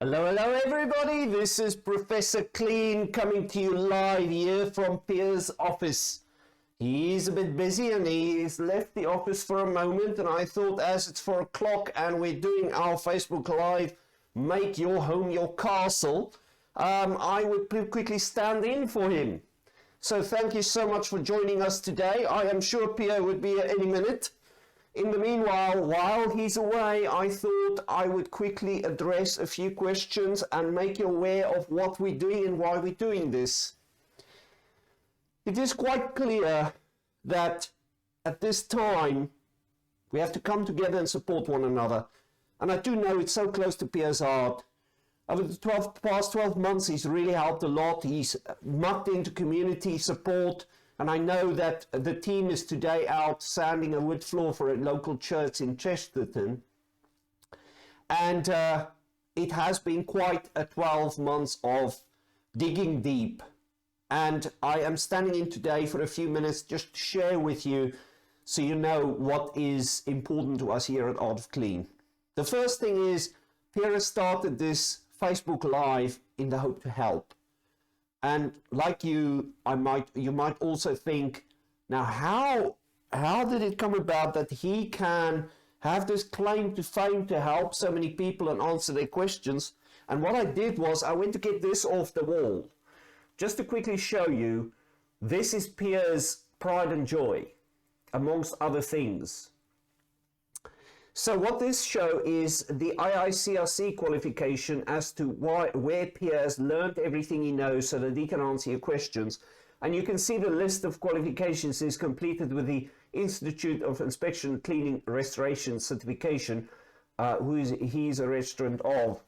Hello everybody, this is Professor Clean coming to you live here from Pierre's office. He's a bit busy and he's left the office for a moment, and I thought as it's 4 o'clock and we're doing our Facebook Live, Make Your Home Your Castle, I would quickly stand in for him. So thank you so much for joining us today. I am sure Pierre would be at any minute. In the meanwhile, while he's away, I thought I would quickly address a few questions and make you aware of what we're doing and why we're doing this. It is quite clear that at this time, we have to come together and support one another. And I do know it's so close to Pierre's heart. Over the past 12 months, he's really helped a lot. He's mucked into community support. And I know that the team is today out sanding a wood floor for a local church in Chesterton. And it has been quite a 12 months of digging deep. And I am standing in today for a few minutes just to share with you so you know what is important to us here at Art of Clean. The first thing is, Pierre started this Facebook Live in the hope to help. And like you might also think, now how did it come about that he can have this claim to fame to help so many people and answer their questions? And what I did was I went to get this off the wall. Just to quickly show you, this is Pierre's pride and joy, amongst other things. So what this show is the IICRC qualification as to where Pierre has learned everything he knows so that he can answer your questions. And you can see the list of qualifications is completed with the Institute of Inspection, Cleaning, Restoration Certification, he's a registrant of.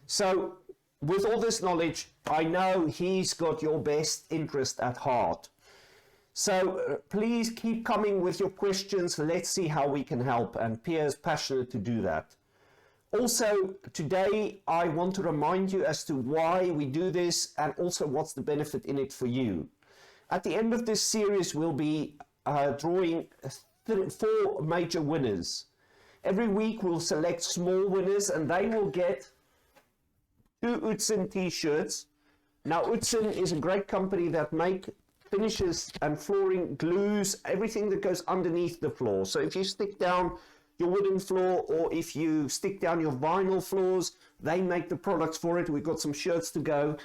So with all this knowledge, I know he's got your best interest at heart. So please keep coming with your questions. Let's see how we can help. And Pierre's passionate to do that. Also, today, I want to remind you as to why we do this and also what's the benefit in it for you. At the end of this series, we'll be drawing 4 major winners. Every week, we'll select small winners and they will get 2 Utzin t-shirts. Now, Utzin is a great company that make finishes and flooring, glues, everything that goes underneath the floor. So if you stick down your wooden floor or if you stick down your vinyl floors, they make the products for it. We've got some shirts to go.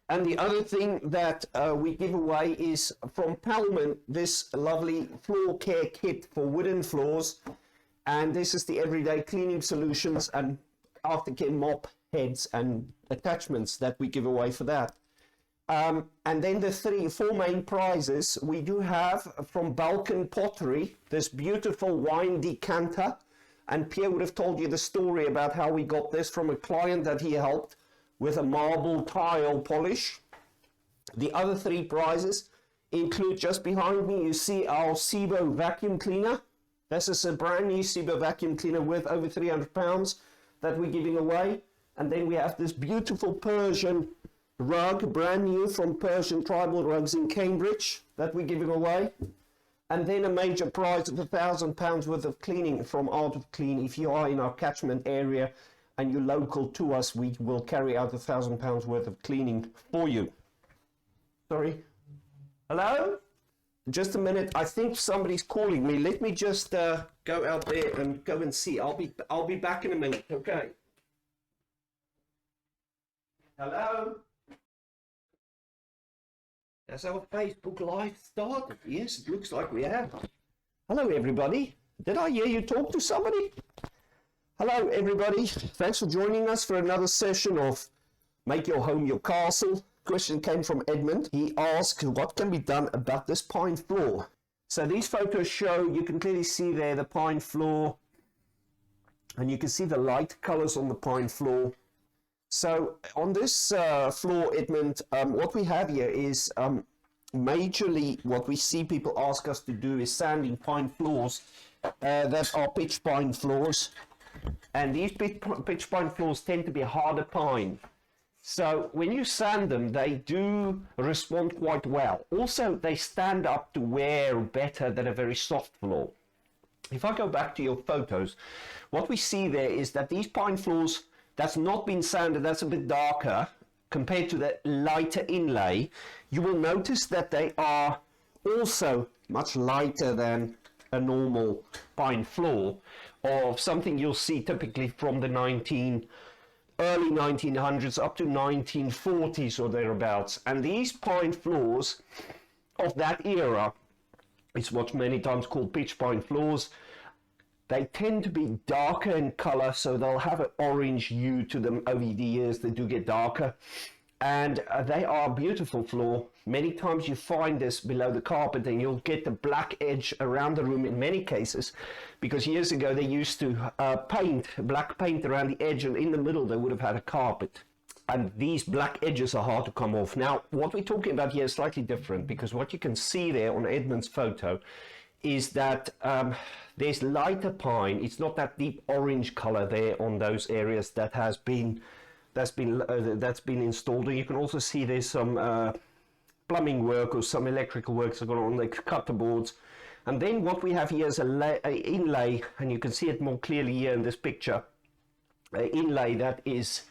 And the other thing that we give away is from Pollen, this lovely floor care kit for wooden floors. And this is the everyday cleaning solutions and aftercare mop heads and attachments that we give away for that. And then the 4 main prizes we do have from Balkan Pottery, this beautiful wine decanter. And Pierre would have told you the story about how we got this from a client that he helped with a marble tile polish. The other 3 prizes include, just behind me, you see our Sebo vacuum cleaner. This is a brand new Sebo vacuum cleaner worth over £300 that we're giving away. And then we have this beautiful Persian rug, brand new from Persian Tribal Rugs in Cambridge, that we're giving away. And then a major prize of £1,000 worth of cleaning from Art of Clean. If you are in our catchment area and you're local to us, we will carry out £1,000 worth of cleaning for you. Sorry. Hello? Just a minute. I think somebody's calling me. Let me just go out there and go and see. I'll be back in a minute. Okay. Hello? Has our Facebook Live started? Yes, it looks like we have. Hello, everybody. Did I hear you talk to somebody? Hello, everybody. Thanks for joining us for another session of Make Your Home Your Castle. Question came from Edmund. He asked, what can be done about this pine floor? So these photos show, you can clearly see there the pine floor. And you can see the light colors on the pine floor. So on this floor, Edmund, what we have here is majorly what we see people ask us to do is sanding pine floors that are pitch pine floors. And these pitch pine floors tend to be harder pine. So when you sand them, they do respond quite well. Also, they stand up to wear better than a very soft floor. If I go back to your photos, what we see there is that these pine floors, that's not been sanded, that's a bit darker compared to the lighter inlay, you will notice that they are also much lighter than a normal pine floor, or something you'll see typically from the early 1900s up to 1940s or thereabouts. And these pine floors of that era is what's many times called pitch pine floors. They tend to be darker in color, so they'll have an orange hue to them. Over the years they do get darker, and they are a beautiful floor. Many times you find this below the carpet, and you'll get the black edge around the room in many cases, because years ago they used to paint black paint around the edge, and in the middle they would have had a carpet. And these black edges are hard to come off. Now, what we're talking about here is slightly different, because what you can see there on Edmund's photo is that there's lighter pine. It's not that deep orange color there on those areas that's been installed. And you can also see there's some plumbing work or some electrical works going on. They cut the boards. And then what we have here is a inlay, and you can see it more clearly here in this picture. An inlay that is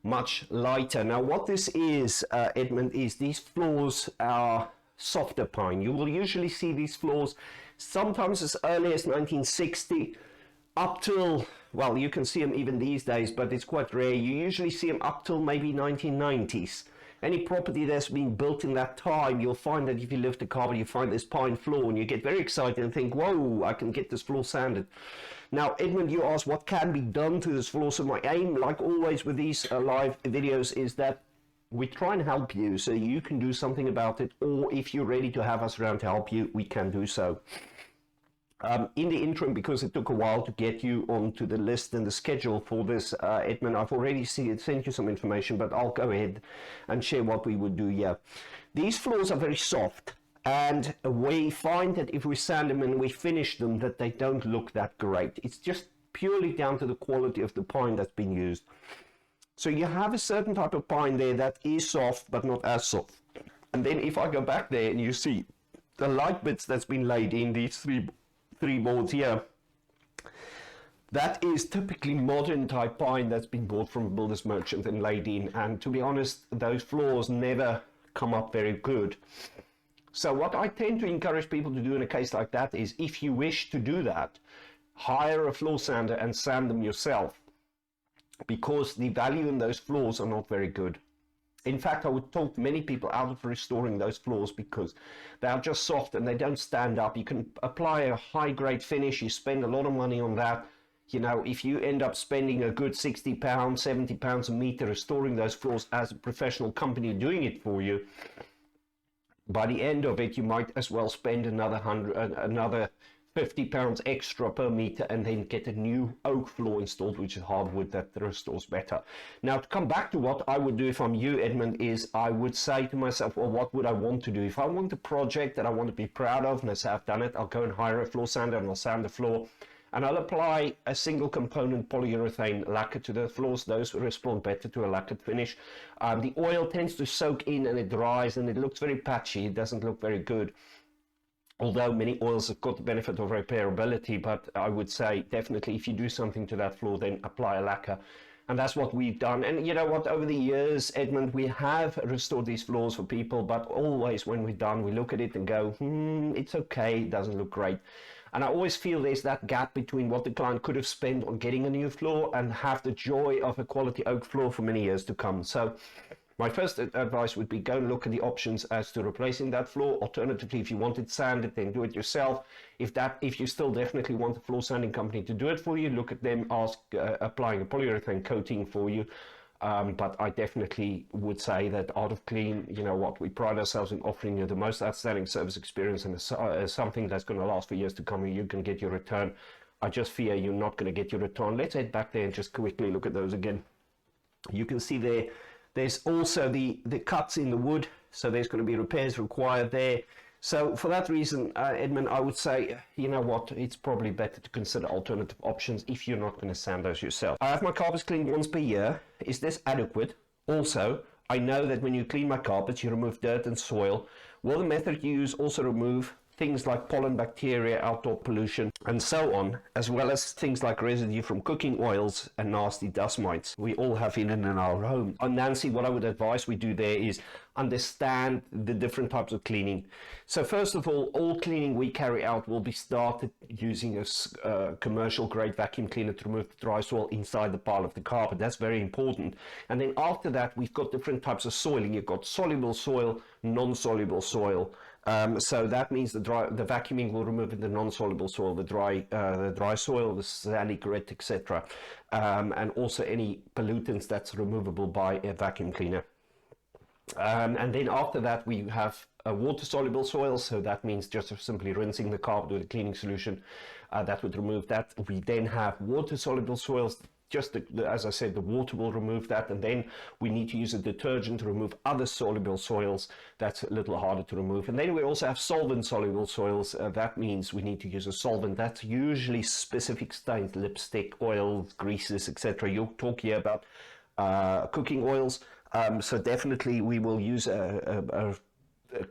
much lighter. Now, what this is, Edmund, is these floors are softer pine. You will usually see these floors sometimes as early as 1960 up till, well, you can see them even these days, but it's quite rare. You usually see them up till maybe 1990s. Any property that's been built in that time, you'll find that if you lift the carpet, you find this pine floor, and you get very excited and think, whoa, I can get this floor sanded. Now, Edmund, you asked what can be done to this floor. So my aim, like always with these live videos, is that we try and help you so you can do something about it, or if you're ready to have us around to help you, we can do so. In the interim, because it took a while to get you onto the list and the schedule for this, Edmund, I've already sent you some information, but I'll go ahead and share what we would do here. These floors are very soft, and we find that if we sand them and we finish them, that they don't look that great. It's just purely down to the quality of the pine that's been used. So you have a certain type of pine there that is soft, but not as soft. And then if I go back there and you see the light bits that's been laid in these three boards here, that is typically modern type pine that's been bought from a builder's merchant and laid in. And to be honest, those floors never come up very good. So what I tend to encourage people to do in a case like that is, if you wish to do that, hire a floor sander and sand them yourself, because the value in those floors are not very good. In fact, I would talk many people out of restoring those floors because they are just soft and they don't stand up. You can apply a high-grade finish, you spend a lot of money on that. You know, if you end up spending a good £60, £70 a meter restoring those floors as a professional company doing it for you, by the end of it, you might as well spend another £50 extra per meter and then get a new oak floor installed, which is hardwood that restores better. Now, to come back to what I would do if I'm you, Edmund, is I would say to myself, well, what would I want to do? If I want a project that I want to be proud of, and I say I've done it, I'll go and hire a floor sander and I'll sand the floor. And I'll apply a single component polyurethane lacquer to the floors. Those respond better to a lacquered finish. The oil tends to soak in and it dries and it looks very patchy. It doesn't look very good. Although many oils have got the benefit of repairability, but I would say definitely if you do something to that floor, then apply a lacquer. And that's what we've done. And you know what, over the years, Edmund, we have restored these floors for people, but always when we're done, we look at it and go, it's okay, it doesn't look great. And I always feel there's that gap between what the client could have spent on getting a new floor and have the joy of a quality oak floor for many years to come. So my first advice would be go and look at the options as to replacing that floor. Alternatively, if you want it sanded, then do it yourself. If you still definitely want a floor sanding company to do it for you, look at them, ask applying a polyurethane coating for you. But I definitely would say that Art of Clean, you know what, we pride ourselves in offering you the most outstanding service experience and something that's going to last for years to come, and you can get your return. I just fear you're not going to get your return. Let's head back there and just quickly look at those again. You can see there's also the cuts in the wood, so there's going to be repairs required there. So for that reason, Edmund, I would say, you know what, it's probably better to consider alternative options if you're not going to sand those yourself. I have my carpets cleaned once per year. Is this adequate? Also, I know that when you clean my carpets, you remove dirt and soil. Will the method you use also remove things like pollen, bacteria, outdoor pollution, and so on, as well as things like residue from cooking oils and nasty dust mites we all have in our home. And Nancy, what I would advise we do there is understand the different types of cleaning. So first of all cleaning we carry out will be started using a commercial grade vacuum cleaner to remove the dry soil inside the pile of the carpet. That's very important. And then after that, we've got different types of soiling. You've got soluble soil, non-soluble soil. So that means the vacuuming will remove the non-soluble soil, the dry soil, the sandy grit, etc., and also any pollutants that's removable by a vacuum cleaner. And then after that, we have a water-soluble soil, so that means just simply rinsing the carpet with a cleaning solution. That would remove that. We then have water-soluble soils. Just as I said, the water will remove that, and then we need to use a detergent to remove other soluble soils. That's a little harder to remove. And then we also have solvent-soluble soils. That means we need to use a solvent. That's usually specific stains, lipstick, oils, greases, etc. You'll talk here about cooking oils. So definitely we will use a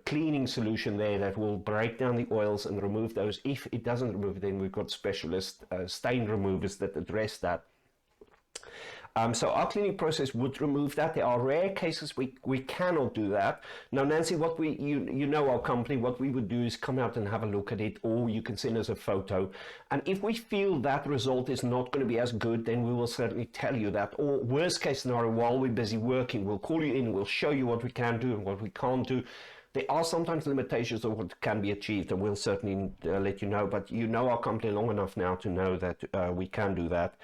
cleaning solution there that will break down the oils and remove those. If it doesn't remove it, then we've got specialist stain removers that address that. So our cleaning process would remove that. There are rare cases we cannot do that. Now, Nancy, what you know our company, what we would do is come out and have a look at it, or you can send us a photo. And if we feel that result is not going to be as good, then we will certainly tell you that. Or worst case scenario, while we're busy working, we'll call you in, we'll show you what we can do and what we can't do. There are sometimes limitations of what can be achieved, and we'll certainly let you know, but you know our company long enough now to know that we can do that.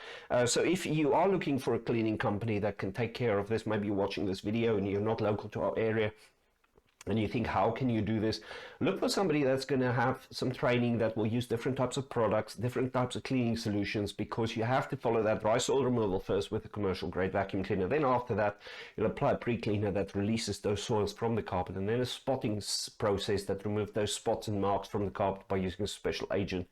So if you are looking for a cleaning company that can take care of this, maybe you're watching this video and you're not local to our area, and you think, how can you do this? Look for somebody that's going to have some training that will use different types of products, different types of cleaning solutions, because you have to follow that dry soil removal first with a commercial grade vacuum cleaner. Then after that, you'll apply a pre-cleaner that releases those soils from the carpet, and then a spotting process that removes those spots and marks from the carpet by using a special agent.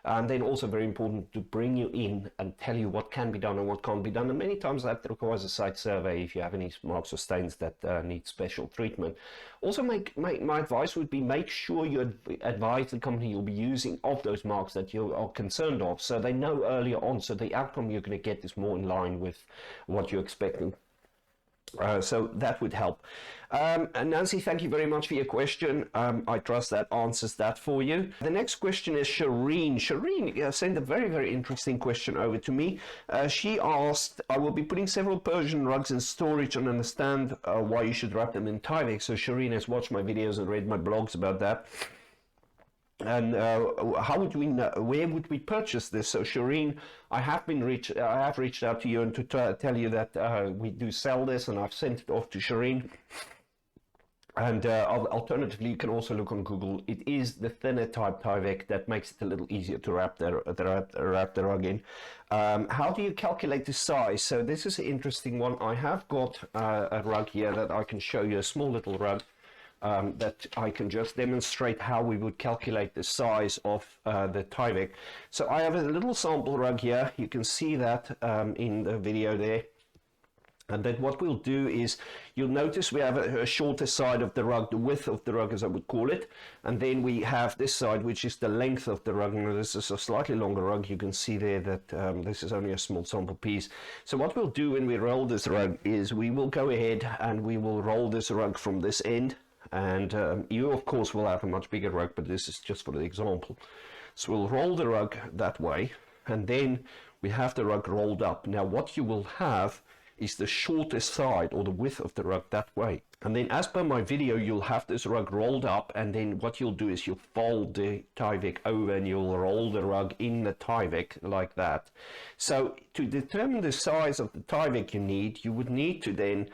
And then also very important to bring you in and tell you what can be done and what can't be done. And many times that requires a site survey if you have any marks or stains that need special treatment. Also, my advice would be make sure you advise the company you'll be using of those marks that you are concerned of, so they know earlier on, so the outcome you're going to get is more in line with what you're expecting. So that would help. And Nancy, thank you very much for your question. I trust that answers that for you. The next question is Shireen. Shireen sent a very, very interesting question over to me. She asked, I will be putting several Persian rugs in storage and understand why you should wrap them in Tyvek. So Shireen has watched my videos and read my blogs about that. And how would we know, where would we purchase this? So Shireen, I have reached out to you and to tell you that we do sell this, and I've sent it off to Shireen. And alternatively, you can also look on Google. It is the thinner type Tyvek that makes it a little easier to wrap the rug in. How do you calculate the size? So this is an interesting one. I have got a rug here that I can show you, a small little rug. That I can just demonstrate how we would calculate the size of the Tyvek. So I have a little sample rug here. You can see that in the video there. And then what we'll do is, you'll notice we have a shorter side of the rug, the width of the rug as I would call it. And then we have this side, which is the length of the rug. Now this is a slightly longer rug. You can see there that this is only a small sample piece. So what we'll do when we roll this rug is we will go ahead and we will roll this rug from this end. And you of course will have a much bigger rug, but this is just for the example. So we'll roll the rug that way, and then we have the rug rolled up. Now what you will have is the shortest side, or the width of the rug, that way. And then as per my video, you'll have this rug rolled up, and then what you'll do is you'll fold the Tyvek over and you'll roll the rug in the Tyvek like that. So to determine the size of the Tyvek you would need to then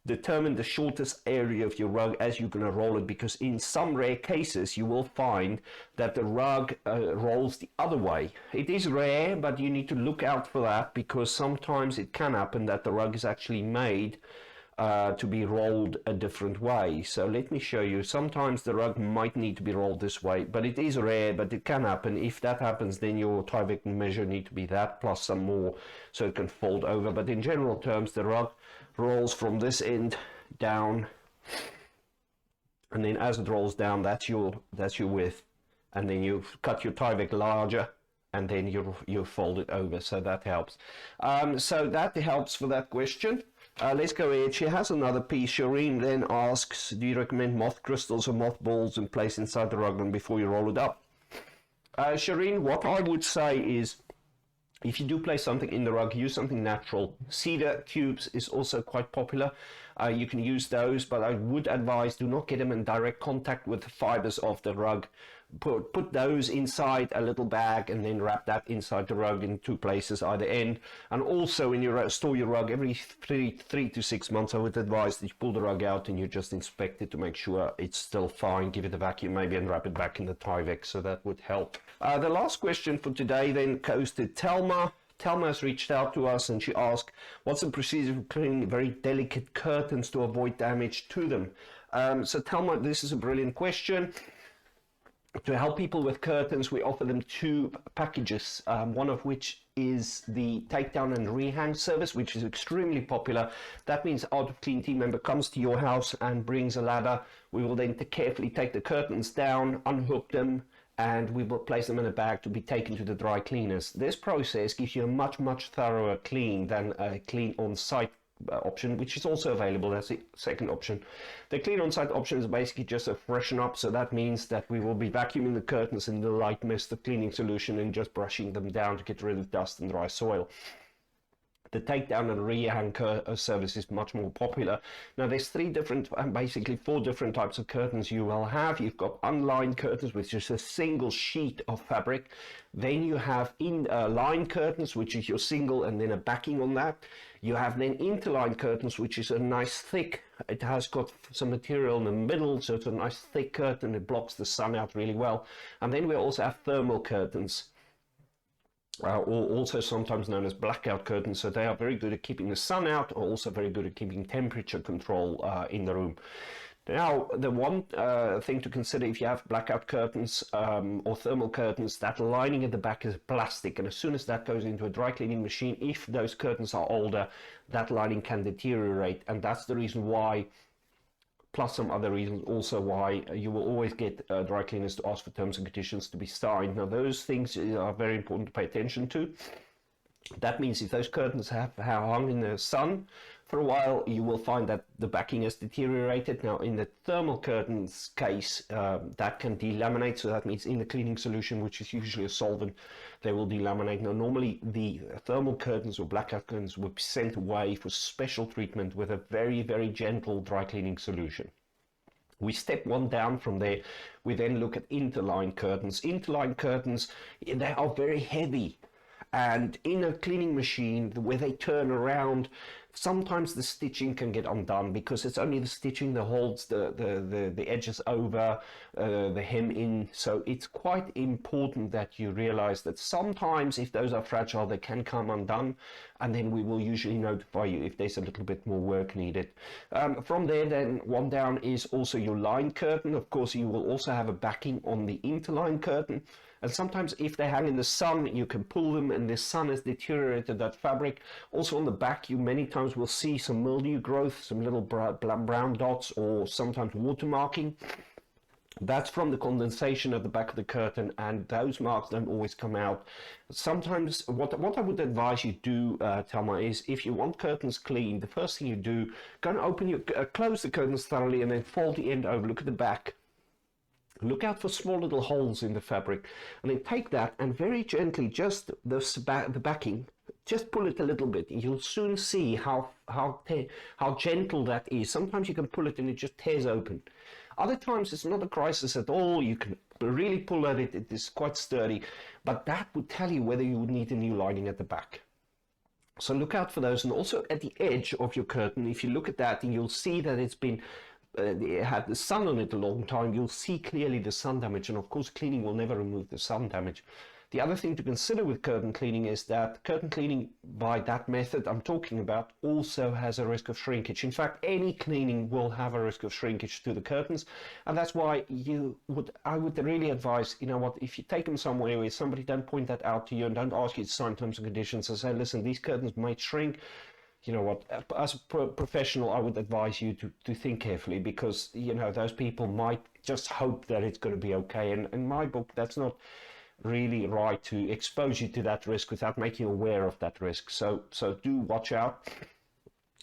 determine the shortest area of your rug as you're going to roll it, because in some rare cases you will find that the rug rolls the other way. It is rare, but you need to look out for that, because sometimes it can happen that the rug is actually made to be rolled a different way. So let me show you. Sometimes the rug might need to be rolled this way, but it is rare, but it can happen. If that happens, then your Tyvek measure need to be that plus some more so it can fold over. But in general terms, the rug rolls from this end down, and then as it rolls down, that's your width. and then you cut your Tyvek larger, and then you fold it over, so that helps. So that helps for that question. Let's go ahead. She has another piece. Shireen then asks, do you recommend moth crystals or moth balls and place inside the rug before you roll it up? Shireen, what I would say is, if you do place something in the rug, use something natural. Cedar cubes is also quite popular. You can use those, but I would advise do not get them in direct contact with the fibers of the rug. Put those inside a little bag and then wrap that inside the rug in 2 places either end. And also when you store your rug, every 3 to 6 months, I would advise that you pull the rug out and you just inspect it to make sure it's still fine. Give it a vacuum maybe and wrap it back in the Tyvek, so that would help. The last question for today then goes to Telma. Telma has reached out to us and she asked, what's the procedure for cleaning very delicate curtains to avoid damage to them? So Telma, this is a brilliant question. To help people with curtains, we offer them 2 packages, one of which is the takedown and rehang service, which is extremely popular. That means our clean team member comes to your house and brings a ladder. We will then carefully take the curtains down, unhook them, and we will place them in a bag to be taken to the dry cleaners. This process gives you a much thorougher clean than a clean on-site option, which is also available. That's the second option. The clean on-site option is basically just a freshen up, so that means that we will be vacuuming the curtains in the light mist of cleaning solution and just brushing them down to get rid of dust and dry soil. The takedown and rehang service is much more popular. Now there's 3 different, basically 4 different types of curtains you will have. You've got unlined curtains, which is a single sheet of fabric. Then you have lined curtains, which is your single and then a backing on that. You have then interlined curtains, which is a nice thick, it has got some material in the middle, so it's a nice thick curtain. It blocks the sun out really well. And then we also have thermal curtains. Or also sometimes known as blackout curtains, so they are very good at keeping the sun out, or also very good at keeping temperature control in the room. Now, the one thing to consider if you have blackout curtains or thermal curtains, that lining at the back is plastic, and as soon as that goes into a dry cleaning machine, if those curtains are older, that lining can deteriorate, and that's the reason why, plus some other reasons also why you will always get dry cleaners to ask for terms and conditions to be signed. Now those things are very important to pay attention to. That means if those curtains have hung in the sun for a while, you will find that the backing has deteriorated. Now in the thermal curtains case, that can delaminate, so that means in the cleaning solution, which is usually a solvent, they will delaminate. Now normally the thermal curtains or blackout curtains will be sent away for special treatment with a very gentle dry cleaning solution. We step 1 down from there. We then look at interlined curtains. Interlined curtains, they are very heavy, and in a cleaning machine where they turn around, sometimes the stitching can get undone because it's only the stitching that holds the edges over, the hem in. So it's quite important that you realize that sometimes if those are fragile, they can come undone, and then we will usually notify you if there's a little bit more work needed. From there then, 1 down is also your lined curtain. Of course, you will also have a backing on the interlined curtain. And sometimes if they hang in the sun, you can pull them and the sun has deteriorated that fabric. Also on the back, you many times will see some mildew growth, some little brown dots, or sometimes watermarking. That's from the condensation at the back of the curtain, and those marks don't always come out. Sometimes what I would advise you do, Thelma, is if you want curtains clean, the first thing you do, go and open close the curtains thoroughly and then fold the end over, look at the back. Look out for small little holes in the fabric, and then take that and very gently, just the backing, just pull it a little bit. You'll soon see how gentle that is. Sometimes you can pull it and it just tears open. Other times it's not a crisis at all. You can really pull at it. It is quite sturdy, but that would tell you whether you would need a new lining at the back. So look out for those. And also at the edge of your curtain, if you look at that, and you'll see that it's been it had the sun on it a long time, you'll see clearly the sun damage, and of course cleaning will never remove the sun damage. The other thing to consider with curtain cleaning is that curtain cleaning by that method I'm talking about also has a risk of shrinkage. In fact, any cleaning will have a risk of shrinkage to the curtains, and that's why I would really advise, you know what, if you take them somewhere where somebody don't point that out to you and don't ask you to sign terms and conditions and say, listen, these curtains might shrink, you know what, as a professional, I would advise you to think carefully, because, you know, those people might just hope that it's going to be okay. And in my book, that's not really right to expose you to that risk without making you aware of that risk. So do watch out.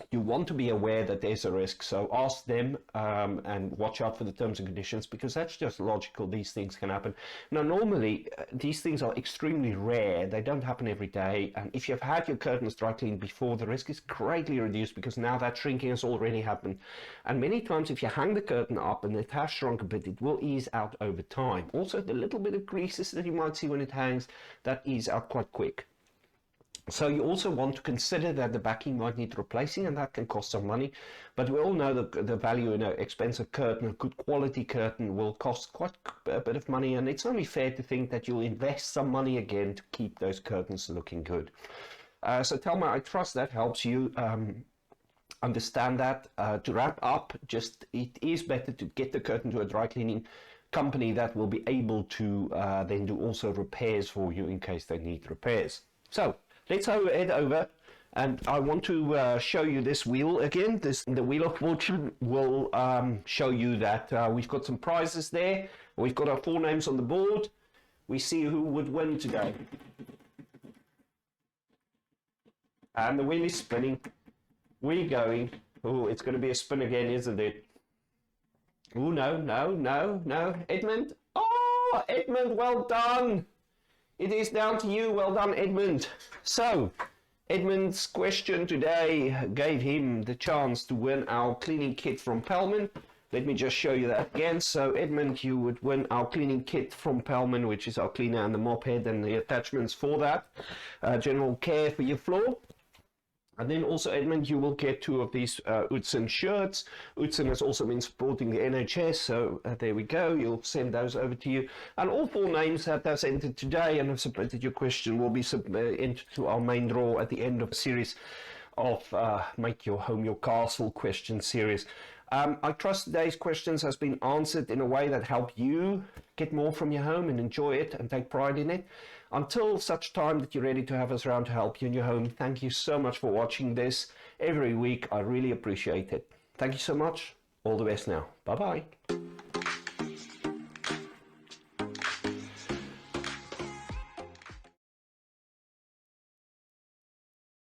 You want to be aware that there's a risk, so ask them, and watch out for the terms and conditions, because that's just logical. These things can happen. Now, normally these things are extremely rare. They don't happen every day, and if you've had your curtains dry cleaned before, the risk is greatly reduced, because now that shrinking has already happened. And many times, if you hang the curtain up and it has shrunk a bit, it will ease out over time. Also, the little bit of creases that you might see when it hangs, that ease out quite quick. So you also want to consider that the backing might need replacing, and that can cost some money. But we all know that the value in an expensive curtain, a good quality curtain, will cost quite a bit of money, and it's only fair to think that you'll invest some money again to keep those curtains looking good. So Thelma, I trust that helps you understand that. To wrap up, just it is better to get the curtain to a dry cleaning company that will be able to then do also repairs for you in case they need repairs. So let's head over, and I want to show you this wheel again. The Wheel of Fortune will show you that we've got some prizes there. We've got our 4 names on the board. We see who would win today. And the wheel is spinning. We're going. Oh, it's going to be a spin again, isn't it? Oh, no. Edmund. Oh, Edmund, well done. It is down to you. Well done, Edmund. So, Edmund's question today gave him the chance to win our cleaning kit from Pollen. Let me just show you that again. So, Edmund, you would win our cleaning kit from Pollen, which is our cleaner and the mop head and the attachments for that. General care for your floor. And then also, Edmund, you will get 2 of these Utzon shirts. Utzon has also been supporting the NHS, so there we go. You'll send those over to you. And all 4 names that have entered today and have submitted your question will be entered to our main draw at the end of the series of Make Your Home Your Castle question series. I trust today's questions has been answered in a way that help you get more from your home and enjoy it and take pride in it. Until such time that you're ready to have us around to help you in your home, thank you so much for watching this every week. I really appreciate it. Thank you so much. All the best now. Bye-bye.